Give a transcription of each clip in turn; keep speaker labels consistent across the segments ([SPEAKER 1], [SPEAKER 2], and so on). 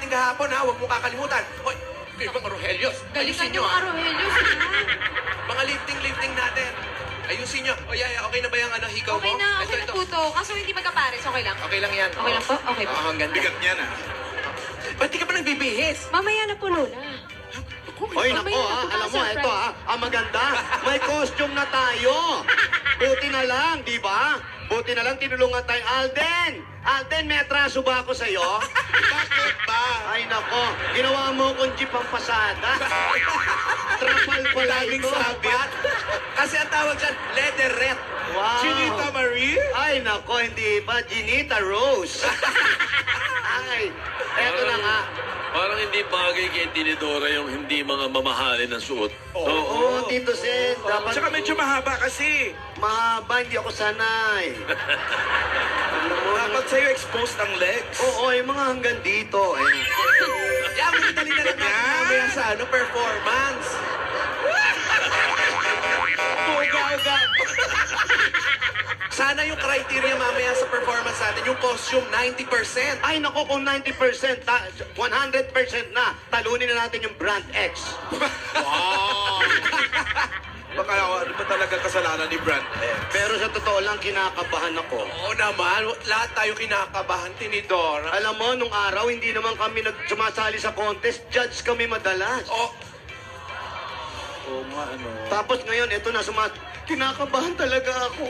[SPEAKER 1] natin kahapon, ha? Huwag mo kakalimutan. Hoy, kayo mga Rohelios. Ayusin nyo, ha?
[SPEAKER 2] Rohelios,
[SPEAKER 1] Mga lifting natin. Ayusin nyo. O, Yaya, okay na ba yung hikaw mo?
[SPEAKER 2] Okay na po to. Kaso hindi magkapares. Okay lang?
[SPEAKER 1] Okay lang yan.
[SPEAKER 2] Okay lang po? Okay po.
[SPEAKER 1] Ang ganda.
[SPEAKER 3] Bigat niyan, ha?
[SPEAKER 1] Ba't di ka pa nagbibihis?
[SPEAKER 2] Mamaya na po, Lola.
[SPEAKER 4] Oy, nako ha, alam mo, ito ha, ang maganda, may costume na tayo. Buti na lang, di ba? Buti na lang tinulungan tayo. Alden, may atraso ba ako sa'yo?
[SPEAKER 3] Bakit ba?
[SPEAKER 4] Ay nako, ginawa mo kong jeep ang pasada. Trapal pala
[SPEAKER 1] Laging
[SPEAKER 4] ito.
[SPEAKER 1] sabat. Kasi ang tawag dyan, leatherette.
[SPEAKER 4] Wow.
[SPEAKER 3] Chinita Marie?
[SPEAKER 4] Ay nako, hindi ba? Ginita Rose. Ay, eto na nga.
[SPEAKER 5] Parang hindi bagay kay Tinidora yung hindi mga mamahalin ng suot.
[SPEAKER 4] Oo, Tito Sen, dapat...
[SPEAKER 3] Tsaka medyo mahaba kasi.
[SPEAKER 4] Mahaba, hindi ako sanay. Alam mo,
[SPEAKER 3] Dapat sa'yo exposed ang legs.
[SPEAKER 4] oo, yung mga hanggang dito. Eh.
[SPEAKER 1] Yan, dali na lang natin mamaya sa performance.
[SPEAKER 3] Uga-uga.
[SPEAKER 1] Sana yung criteria mamaya sa performance natin, yung costume, 90%.
[SPEAKER 4] Ay, nako, kung 90%, 100% na, talunin na natin yung Brand X.
[SPEAKER 3] Wow! Baka ano ba talaga kasalanan ni Brand X?
[SPEAKER 4] Pero sa totoo lang, kinakabahan ako.
[SPEAKER 1] Oo naman, lahat tayo kinakabahan, Tinidora.
[SPEAKER 4] Alam mo, nung araw, hindi naman kami sumasali sa contest, judge kami madalas.
[SPEAKER 1] Oh,
[SPEAKER 3] Oo nga, ano.
[SPEAKER 4] Tapos ngayon, ito na, kinakabahan talaga ako.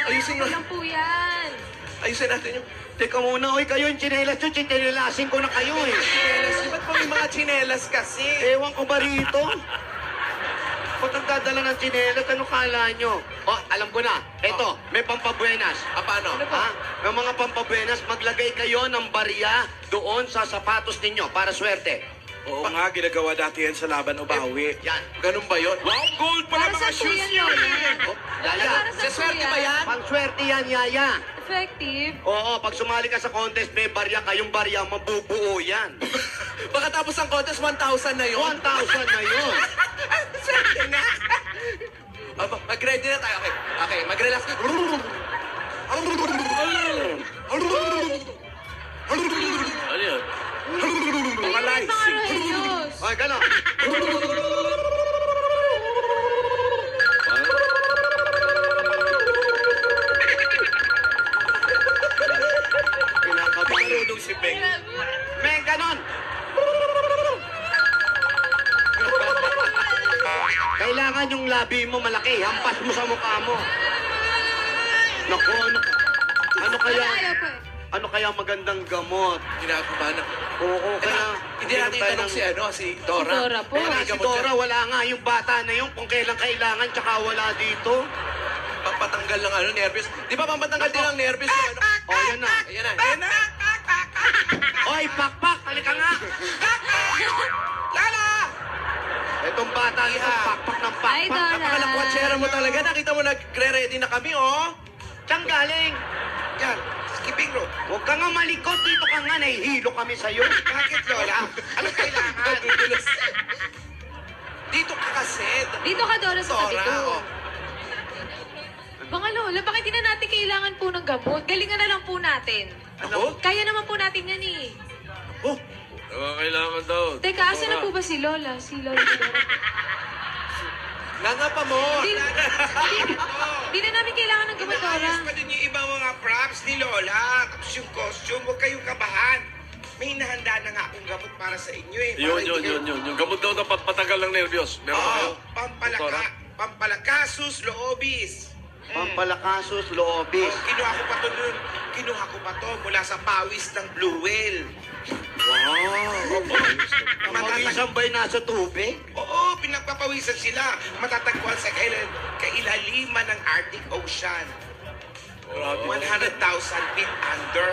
[SPEAKER 1] ayusin mo.
[SPEAKER 2] Lang po yan.
[SPEAKER 1] Ayusin natin yung
[SPEAKER 4] Teka muna, oy, kayo yung tsinelas nyo, tsinelasin ko na kayo eh.
[SPEAKER 1] chinelas. Ba't pa may mga chinelas kasi?
[SPEAKER 4] Ewan ko ba rito? Ba't nagdadala ng tsinelas? Ano kala nyo? Oh, alam ko na. Eto, may pampabuenas.
[SPEAKER 1] Paano?
[SPEAKER 4] Ha? Ng mga pampabuenas, maglagay kayo ng barya doon sa sapatos ninyo para swerte.
[SPEAKER 3] Oo nga, ginagawa dati yan sa laban o bawi.
[SPEAKER 4] Yan.
[SPEAKER 1] Ganun ba yun?
[SPEAKER 3] Wow, gold pala
[SPEAKER 2] Para
[SPEAKER 3] mga
[SPEAKER 2] sa
[SPEAKER 3] shoes
[SPEAKER 2] tuyan
[SPEAKER 3] niyo.
[SPEAKER 2] yan.
[SPEAKER 4] Oh, Yaya,
[SPEAKER 2] Para sa
[SPEAKER 1] Sa swerte
[SPEAKER 2] tuyan.
[SPEAKER 1] ba yan?
[SPEAKER 4] pang swerte yan, Yaya.
[SPEAKER 2] Effective.
[SPEAKER 4] Oo, pag sumali ka sa contest, may barya kayong barya, mabubuo yan.
[SPEAKER 1] Baka tapos ang contest, 1,000 na yun.
[SPEAKER 4] 1,000 na yun.
[SPEAKER 1] Swerte nga. Mag-ready na tayo. Okay, okay, mag-relax ka.
[SPEAKER 5] Ano yan?
[SPEAKER 3] Mga lies.
[SPEAKER 2] Mga Rohelios.
[SPEAKER 4] Ay, gano'n. Kinakabahan.
[SPEAKER 3] Marunong si Beng.
[SPEAKER 4] May gano'n. Kailangan yung labi mo malaki. Hampas mo sa mukha mo. Naku, ano kaya?
[SPEAKER 2] Ayaw po eh.
[SPEAKER 4] Ano kaya magandang gamot?
[SPEAKER 1] Kinakabahan ako.
[SPEAKER 4] Oo, kaya...
[SPEAKER 1] Hindi natin
[SPEAKER 4] tayo
[SPEAKER 1] itanong
[SPEAKER 4] ng-
[SPEAKER 1] si Dora.
[SPEAKER 2] Si Dora po.
[SPEAKER 4] Wala si Dora, wala nga yung bata na yun kung kailan kailangan tsaka wala dito.
[SPEAKER 1] Pampatanggal ng nervous. Di ba pampatanggal din ng nervous yung ano?
[SPEAKER 4] O, yan na.
[SPEAKER 1] Ayan na.
[SPEAKER 3] Ayan na.
[SPEAKER 4] Oy, pakpak, halika nga.
[SPEAKER 1] Lala!
[SPEAKER 4] Itong bata nito, pakpak ng
[SPEAKER 2] Ay,
[SPEAKER 4] pakpak.
[SPEAKER 2] Dora.
[SPEAKER 1] Napakalakwatsyera mo talaga. Nakita mo nagre-ready na kami, oh.
[SPEAKER 4] Saan galing?
[SPEAKER 1] Yan. Skipping rope.
[SPEAKER 4] Huwag ka nga malikot, dito ka nga, nahihilo kami sa'yo.
[SPEAKER 1] Bakit, Lola? Ano kailangan? Dito ka kasi.
[SPEAKER 2] Dito ka, Dora, sa tabi
[SPEAKER 1] Dora,
[SPEAKER 2] ko.
[SPEAKER 1] oh.
[SPEAKER 2] Mga Lola, bakit di na natin kailangan po ng gamot? Galingan na lang po natin.
[SPEAKER 1] Ano?
[SPEAKER 2] Kaya naman po natin yan eh.
[SPEAKER 1] Oh,
[SPEAKER 5] Kailangan daw.
[SPEAKER 2] Teka, asan na po ba si Lola? Si Lola Dora.
[SPEAKER 1] nga pa mo.
[SPEAKER 2] Di na namin kailangan ng gamot, Dora.
[SPEAKER 6] Inaayos pa din yung ibang mga props ni Lola. Tapos yung costume, huwag kayong kabahan. May hinahanda na nga akong gamot para sa inyo eh. Para
[SPEAKER 5] Yun.
[SPEAKER 6] hindi kayo-
[SPEAKER 5] Yung gamot daw na patagal ng nervyos. Meron
[SPEAKER 6] Oo,
[SPEAKER 5] kayo? Doktora?
[SPEAKER 6] pampalakasus loobis.
[SPEAKER 4] Pampalakasus, loobis.
[SPEAKER 6] Oh, kinuha ko pa to nun. Kinuha ko pa to mula sa pawis ng Blue Whale.
[SPEAKER 4] Wow. Mapawisan ba'y nasa tubig?
[SPEAKER 6] Oo, pinagpapawisan sila. Matatagpuan sa kailaliman ng Arctic Ocean. 100,000 feet under.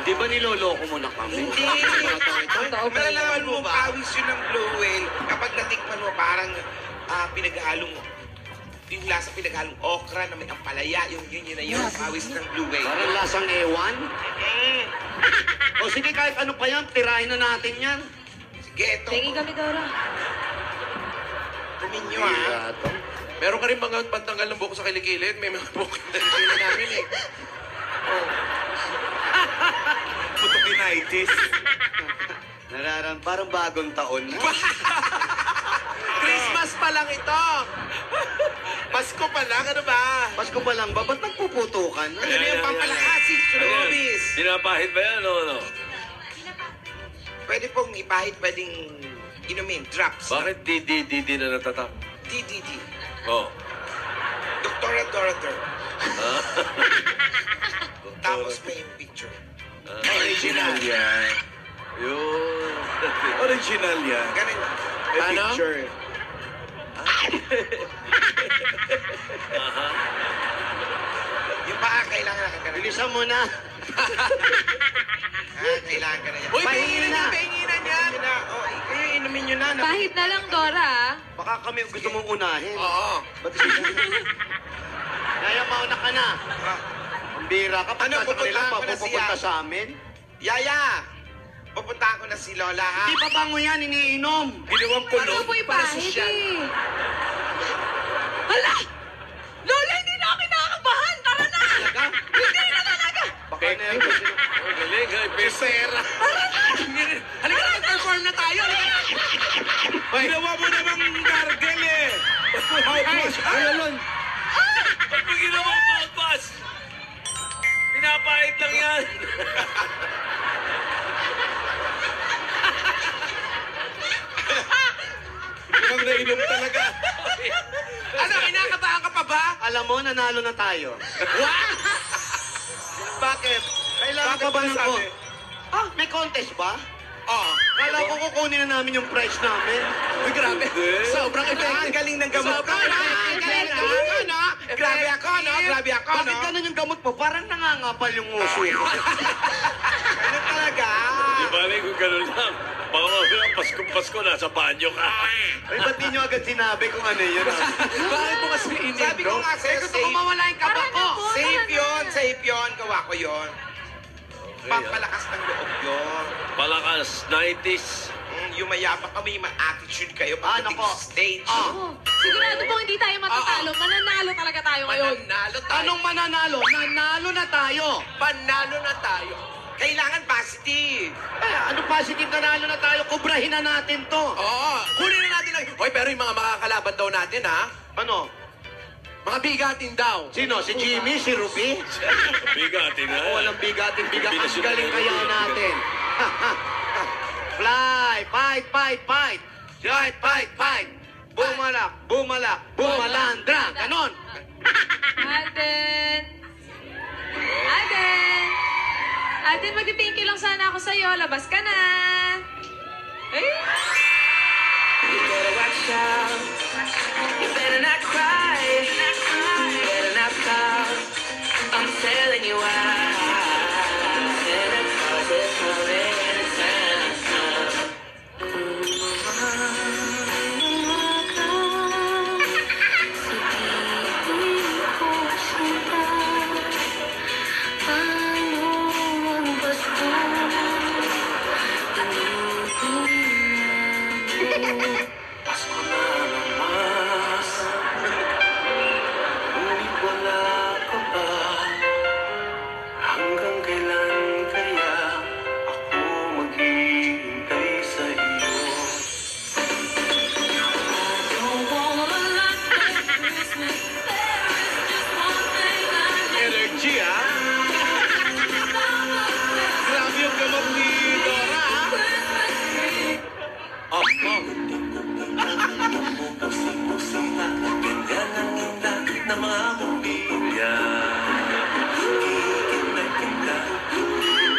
[SPEAKER 4] Di ba niloloko mo na kami?
[SPEAKER 6] Hindi. Malalaman mo pawis yun ng Blue Whale. Kapag natikman mo, parang pinaghalong yung lasa pinaghalong okra na may ampalaya. Yun na yun. Pawis ng Blue Whale.
[SPEAKER 4] Parang lasang ewan? O sige, kahit ano pa yan, tirahin na natin yan.
[SPEAKER 6] Sige, ito.
[SPEAKER 2] Tingin kami, Dora.
[SPEAKER 6] Kumin nyo ha.
[SPEAKER 1] Meron ka rin mga pantanggal ng buko sa kilikilid. May mga buko na kilikilid namin eh. Oh.
[SPEAKER 3] Putokinitis.
[SPEAKER 4] Parang bagong taon na.
[SPEAKER 1] Christmas pa lang ito. Pasko pa lang, ano ba?
[SPEAKER 4] Pasko pa lang ba? Ba't nagpuputukan?
[SPEAKER 6] Ano yung pampalakasis, Sunobis?
[SPEAKER 5] Dinapahit ba yan o ano?
[SPEAKER 6] Pwede pong ipahit, pwedeng inumin, drops.
[SPEAKER 5] Bakit di na natatap?
[SPEAKER 6] DDD.
[SPEAKER 5] Oh.
[SPEAKER 6] Doktora Dorator.
[SPEAKER 5] Ah.
[SPEAKER 6] Tapos may picture.
[SPEAKER 3] Original yan.
[SPEAKER 5] Yun.
[SPEAKER 3] Original yan.
[SPEAKER 6] Ganun.
[SPEAKER 3] May
[SPEAKER 1] Ano?
[SPEAKER 3] picture.
[SPEAKER 6] Yung paa, kailangan na kagano'n.
[SPEAKER 4] Bilisan mo na.
[SPEAKER 6] Kailangan ka na yan.
[SPEAKER 1] Uy,
[SPEAKER 4] Pahingi na.
[SPEAKER 1] pahinginan yan.
[SPEAKER 6] Yun na. Oh, kayo inumin nyo na.
[SPEAKER 2] Pahit na lang, Dora, ah.
[SPEAKER 4] Baka kami gusto mong unahin.
[SPEAKER 1] Oo.
[SPEAKER 4] Ba't sila? Kaya mauna ka na.
[SPEAKER 6] Ah,
[SPEAKER 4] Ang bira ka.
[SPEAKER 6] Ano,
[SPEAKER 4] Pagka sa kanila,
[SPEAKER 6] pupuntahan ko na
[SPEAKER 4] papupunta
[SPEAKER 6] siya.
[SPEAKER 4] sa amin.
[SPEAKER 6] Yaya! Pupuntahan ko na si Lola, ha?
[SPEAKER 4] Di pa bango yan, iniinom.
[SPEAKER 3] Ginawang
[SPEAKER 2] Ano
[SPEAKER 3] kulog.
[SPEAKER 2] po
[SPEAKER 1] para
[SPEAKER 2] ipahit
[SPEAKER 1] sosyal.
[SPEAKER 2] eh? Hala! Lola, hindi na ako kinakabahan! Tara na! Hindi na talaga!
[SPEAKER 4] Baka nervous sila.
[SPEAKER 5] Oh, galing. Ay,
[SPEAKER 3] Si Sarah.
[SPEAKER 1] Halika na, perform na tayo.
[SPEAKER 3] Ginawa mo namang gargle eh. Mouthwash.
[SPEAKER 4] Ay, alon.
[SPEAKER 5] Ba't mo ginawang mouthwash? Pinapahit lang yan.
[SPEAKER 3] Mukhang nainom talaga.
[SPEAKER 1] Ano, kinakabahan ka pa ba?
[SPEAKER 4] Alam mo, nanalo na tayo.
[SPEAKER 3] Bakit?
[SPEAKER 4] Kailangan
[SPEAKER 3] Bakit
[SPEAKER 4] ka ba ng
[SPEAKER 3] nasabi?
[SPEAKER 4] ko? Ah, may contest ba?
[SPEAKER 1] Oo.
[SPEAKER 4] Kala ko kukunin na namin yung prize namin.
[SPEAKER 1] Uy, grabe. Sobrang
[SPEAKER 6] Ang
[SPEAKER 1] effective.
[SPEAKER 6] galing ng gamot ko,
[SPEAKER 1] Sobrang
[SPEAKER 6] no?
[SPEAKER 1] effective.
[SPEAKER 6] Galing ng gamot ko, no? Grabe ako, no? Grabe ako, no?
[SPEAKER 4] Bakit ganun yung gamot mo? Parang nangangapal yung nguso.
[SPEAKER 6] Ano talaga?
[SPEAKER 5] Di ba kung gano'n lang? Baka mamaya Pasko nasa banyo ka.
[SPEAKER 4] Ay, ba't di nyo agad sinabi kung ano yun?
[SPEAKER 1] Bakit mo kasi
[SPEAKER 6] Sabi ko nga sa'yo,
[SPEAKER 1] Gusto ko mawala yung kaba ko.
[SPEAKER 6] safe yun, gawa ko yun. Pampalakas ng loob yun.
[SPEAKER 5] Palakas, 90s.
[SPEAKER 6] Yung mayabang kami, yung attitude kayo
[SPEAKER 4] Ah,
[SPEAKER 6] pagdating
[SPEAKER 4] nako.
[SPEAKER 6] sa stage.
[SPEAKER 2] Oh, sigurado po hindi tayo matatalo. Mananalo talaga tayo ngayon.
[SPEAKER 1] Mananalo tayo.
[SPEAKER 4] Anong mananalo? Nanalo na tayo.
[SPEAKER 1] Panalo na tayo.
[SPEAKER 6] Kailangan positive.
[SPEAKER 4] Ano positive nanalo na tayo? Kubrahin na natin to.
[SPEAKER 1] Oo. Kunin na natin lang. Hoy, pero yung mga makakalaban daw natin, ha?
[SPEAKER 4] Ano?
[SPEAKER 1] Mga bigatin daw.
[SPEAKER 4] Sino? Si Jimmy? Si Ruby?
[SPEAKER 5] Bigatin na.
[SPEAKER 4] Ako walang bigatin. Bigat.
[SPEAKER 5] Hindi na
[SPEAKER 4] Ang
[SPEAKER 5] sila
[SPEAKER 4] galing kaya
[SPEAKER 5] nalulunod.
[SPEAKER 4] natin. Fly! Fight! Fight! Fight! Fight! Fight! Fight! Bumalak! Bumalak! Bumalandra! Ganon!
[SPEAKER 2] Alden! Alden! Alden, mag-thank you lang sana ako sa'yo. Labas ka na! Ay!
[SPEAKER 7] You better watch out. You better not cry. You better not pout. I'm telling you why. Santa Claus is coming to town. Pasko na naman. Ngunit wala ka ba? Hanggang kailan kaya ako maghihintay sa iyo? I don't wanna lock up Christmas. There is just one thing I need.
[SPEAKER 3] Energy, ha? Grabe yung gamot ni Dora, ha?
[SPEAKER 7] Oh, oh. Ganyan ang indak na mga pamilya. Higit na kita.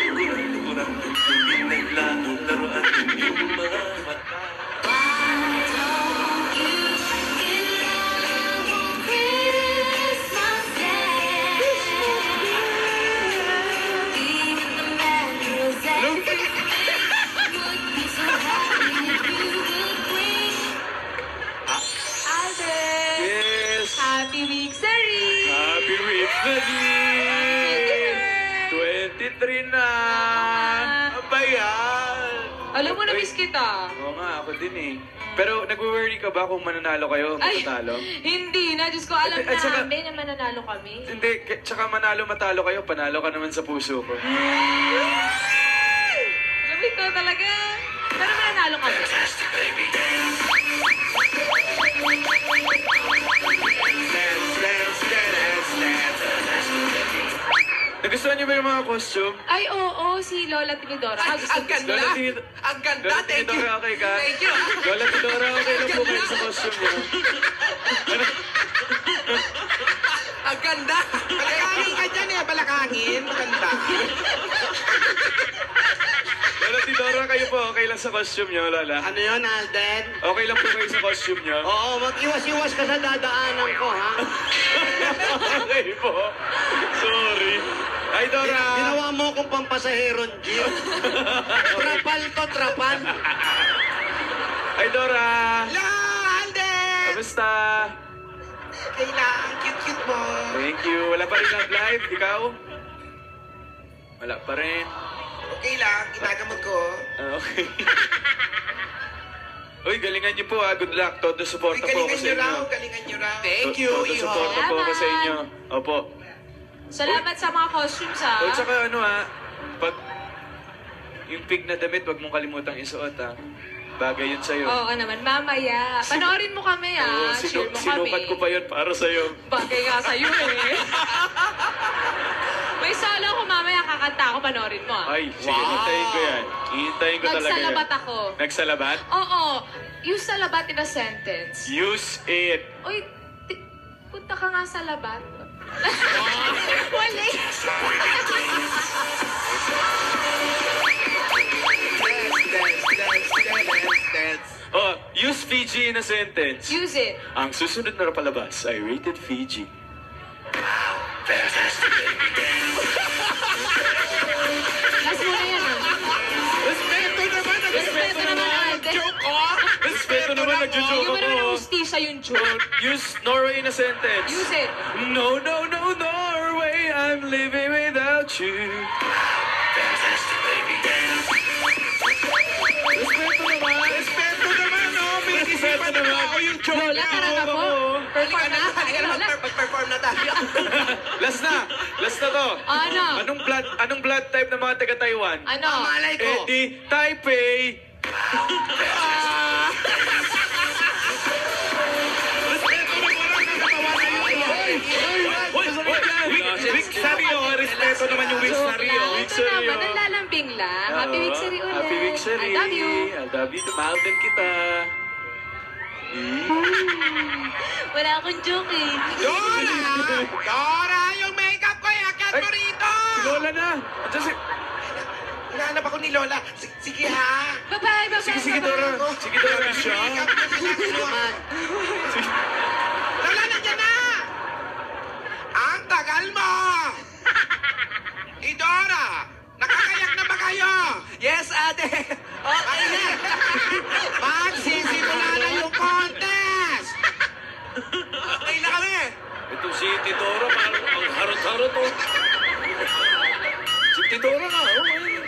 [SPEAKER 7] Kurang-kurang pinaglaruan yung mga mata.
[SPEAKER 2] Alden!
[SPEAKER 5] Yes!
[SPEAKER 2] Happy Weeksary!
[SPEAKER 5] Happy birthday! 23 na!
[SPEAKER 3] Aba yan.
[SPEAKER 2] Alam mo, na-miss kita.
[SPEAKER 8] Oo nga, ako din eh. Pero nag-worry ka ba kung mananalo kayo o
[SPEAKER 2] Ay,
[SPEAKER 8] matatalo?
[SPEAKER 2] hindi na. Diyos ko, alam
[SPEAKER 8] At saka-
[SPEAKER 2] namin na mananalo kami.
[SPEAKER 8] Hindi, tsaka manalo matalo kayo, panalo ka naman sa puso ko.
[SPEAKER 2] Ikaw talaga. Pero mananalo ka.
[SPEAKER 8] Nagustuhan niyo ba yung mga costume?
[SPEAKER 2] Ay, oo, si Lola Tinidora.
[SPEAKER 1] Ay,
[SPEAKER 2] Gusto
[SPEAKER 1] ang ganda.
[SPEAKER 8] Lola Tinidora.
[SPEAKER 1] Ang ganda.
[SPEAKER 8] Lola
[SPEAKER 1] Thank you.
[SPEAKER 8] Tinidora, okay ka?
[SPEAKER 1] Thank you.
[SPEAKER 8] Lola Tidora, okay lang po kayo sa costume niyo.
[SPEAKER 1] Ang ganda.
[SPEAKER 6] Balakangin ka dyan eh, balakangin. Maganda.
[SPEAKER 8] Lola Tidora, kayo po, okay lang sa costume niyo, Lola?
[SPEAKER 4] Ano yun, Alden?
[SPEAKER 8] Okay lang po kayo sa costume niyo?
[SPEAKER 4] Oo, mag-iwas-iwas ka sa dadaanan ko, ha?
[SPEAKER 8] Okay po. Sorry. Ay, Dora.
[SPEAKER 4] Ginawa mo akong pampasaheron, Jim. Trapal to, trapal.
[SPEAKER 8] Ay, Dora.
[SPEAKER 6] Hello, Alden!
[SPEAKER 8] Kamusta?
[SPEAKER 6] Kailangan, cute-cute mo.
[SPEAKER 8] Thank you. Wala pa rin love life? Ikaw? Wala pa rin.
[SPEAKER 6] Okay lang, ginagamot ko.
[SPEAKER 8] Ah, okay. Uy, galingan niyo po, ha. Good luck. Todo suporta po ako
[SPEAKER 6] Galingan
[SPEAKER 8] sa
[SPEAKER 6] nyo
[SPEAKER 8] inyo.
[SPEAKER 6] raw, galingan nyo raw.
[SPEAKER 1] Thank you,
[SPEAKER 8] Todo
[SPEAKER 1] Iho.
[SPEAKER 8] suporta po ako sa inyo. Opo.
[SPEAKER 2] Salamat sa mga costumes, ha?
[SPEAKER 8] O, tsaka ano, ha. Pag yung pig na damit, wag mong kalimutang isuot, ha. Bagay yun sa'yo.
[SPEAKER 2] Oo naman, mamaya. Panoorin mo kami,
[SPEAKER 8] Oo,
[SPEAKER 2] ha? Cheer mo kami.
[SPEAKER 8] sinukat ko pa yun para sa'yo.
[SPEAKER 2] Bagay nga sa'yo, eh. May solo ko mamaya, kakanta ako, panoorin mo, ha?
[SPEAKER 8] Ay, sige, hintayin ko yan. Hihintayin ko talaga yan.
[SPEAKER 2] Nagsalabat ako.
[SPEAKER 8] Nagsalabat?
[SPEAKER 2] Oo. Use salabat in a sentence.
[SPEAKER 8] Use it.
[SPEAKER 2] Uy, punta ka nga sa labat. Wala.
[SPEAKER 1] Dance.
[SPEAKER 8] Oh, use Fiji in a sentence.
[SPEAKER 2] Use it.
[SPEAKER 8] Ang susunod na palabas ay rated Fiji.
[SPEAKER 2] Last mo na yan, ha?
[SPEAKER 6] Respeto naman,
[SPEAKER 2] Respeto naman, Alden.
[SPEAKER 6] joke ko.
[SPEAKER 8] Respeto naman, nagjo-joke
[SPEAKER 2] Yung ba naman ang
[SPEAKER 8] ako.
[SPEAKER 2] hustisya yung
[SPEAKER 8] Oh,
[SPEAKER 2] joke?
[SPEAKER 8] use Norway in a sentence.
[SPEAKER 2] Use it.
[SPEAKER 8] No, no, no, Norway, I'm living without you. Respeto naman.
[SPEAKER 6] Respeto naman, no? May isipan na ako yung joke
[SPEAKER 2] Lola,
[SPEAKER 6] niya.
[SPEAKER 2] tara na po.
[SPEAKER 1] Halika
[SPEAKER 2] Perform
[SPEAKER 1] na,
[SPEAKER 2] na.
[SPEAKER 1] halika na,
[SPEAKER 2] Lola.
[SPEAKER 1] mag-perform na tayo.
[SPEAKER 8] Last na. Last na to.
[SPEAKER 2] Ano?
[SPEAKER 8] Anong blood type ng mga taga Taiwan?
[SPEAKER 2] Ano?
[SPEAKER 4] Malay ko.
[SPEAKER 8] Eh di, Taipei.
[SPEAKER 6] Respeto naman, nakakatawa na yun.
[SPEAKER 8] Week sa Rio. Respeto naman yung week sa Rio.
[SPEAKER 2] Lang.
[SPEAKER 8] Week
[SPEAKER 2] Ito
[SPEAKER 8] sa
[SPEAKER 2] naman,
[SPEAKER 8] Rio.
[SPEAKER 2] nalalambing lang. Happy week sa Rio ulit.
[SPEAKER 8] Happy week sa Rio.
[SPEAKER 2] I love you.
[SPEAKER 8] I love you. Mahal din kita.
[SPEAKER 2] Wala akong joke, eh.
[SPEAKER 6] Dora! Dora, yung makeup ko, iakyat mo
[SPEAKER 8] Ay,
[SPEAKER 6] rito!
[SPEAKER 8] Si Lola na. Andiyan si...
[SPEAKER 6] Hinahanap ako ni Lola. Sige ha.
[SPEAKER 2] Bye-bye, bye-bye.
[SPEAKER 8] Sige, Dora. Sige, Dora.
[SPEAKER 6] Yung makeup mo sila kinuha. Lola, nandiyan na! Ang tagal mo! Dora, nakakayak na ba kayo?
[SPEAKER 1] Yes, ate.
[SPEAKER 6] Okay na! Magsisimula na yung contest!
[SPEAKER 1] Okay na kami.
[SPEAKER 5] Ito si Tidora, parang ang harot-harot, oh. Si Tidora nga, oh. ayun.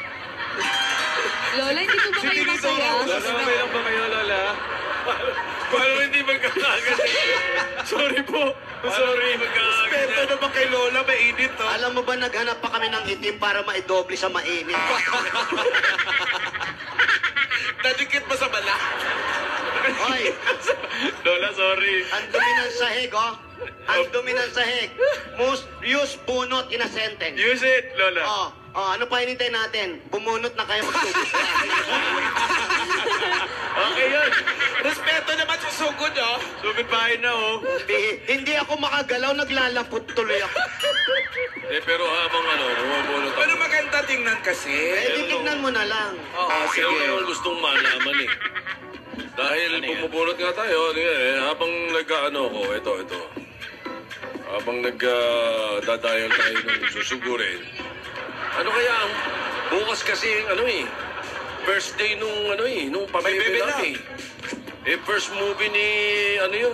[SPEAKER 2] Lola, hindi po ba kayo masaya?
[SPEAKER 8] Lola, okay lang ba kayo, Lola?
[SPEAKER 5] Paano hindi magkakagat?
[SPEAKER 8] Sorry po. Sorry.
[SPEAKER 3] Respeto naman kay Lola, mainit, no?
[SPEAKER 4] Alam mo ba, naghanap pa kami ng itim para maidoble sa mainit.
[SPEAKER 3] Nadikit mo sa bala.
[SPEAKER 4] Hoy,
[SPEAKER 8] Lola, sorry.
[SPEAKER 4] ang dumi ng sahig, oh. Ang dumi ng sahig. Use bunot in a sentence.
[SPEAKER 8] Use it, Lola.
[SPEAKER 4] Ano pa hinintay natin? Bumunot na kayo magtubos.
[SPEAKER 8] Okay yun.
[SPEAKER 3] Respeto naman sa sugod, oh.
[SPEAKER 8] Subit bahay na, oh.
[SPEAKER 4] Hindi ako makagalaw, naglalapot tuloy ako.
[SPEAKER 5] Pero habang bumubulot
[SPEAKER 3] Pero
[SPEAKER 5] ako.
[SPEAKER 3] maganda tingnan kasi.
[SPEAKER 4] Eh, di tignan mo na lang.
[SPEAKER 5] Meron akong gustong malaman, eh. Dahil bumubulot nga tayo, habang nag-ano ko, ito. Habang nagdadayon tayo ng susugurin. Ano kaya ang bukas kasi first day nung nung
[SPEAKER 3] May bebe
[SPEAKER 5] pamibili
[SPEAKER 3] na.
[SPEAKER 5] namin. First movie ni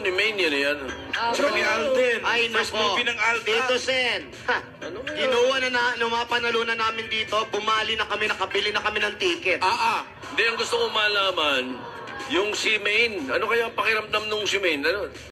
[SPEAKER 5] ni Maine yan.
[SPEAKER 3] Tsaka ni Alden.
[SPEAKER 4] Ay,
[SPEAKER 3] First
[SPEAKER 4] nako.
[SPEAKER 3] movie ng Alden.
[SPEAKER 4] Tito Sen. Ha,
[SPEAKER 5] Ano kaya?
[SPEAKER 4] kinuha nung mga panalunan namin dito, bumali na kami, nakabili na kami ng ticket.
[SPEAKER 5] Hindi, ang gusto ko malaman, yung si Maine. Ano kaya ang pakiramdam nung si Maine? Ano?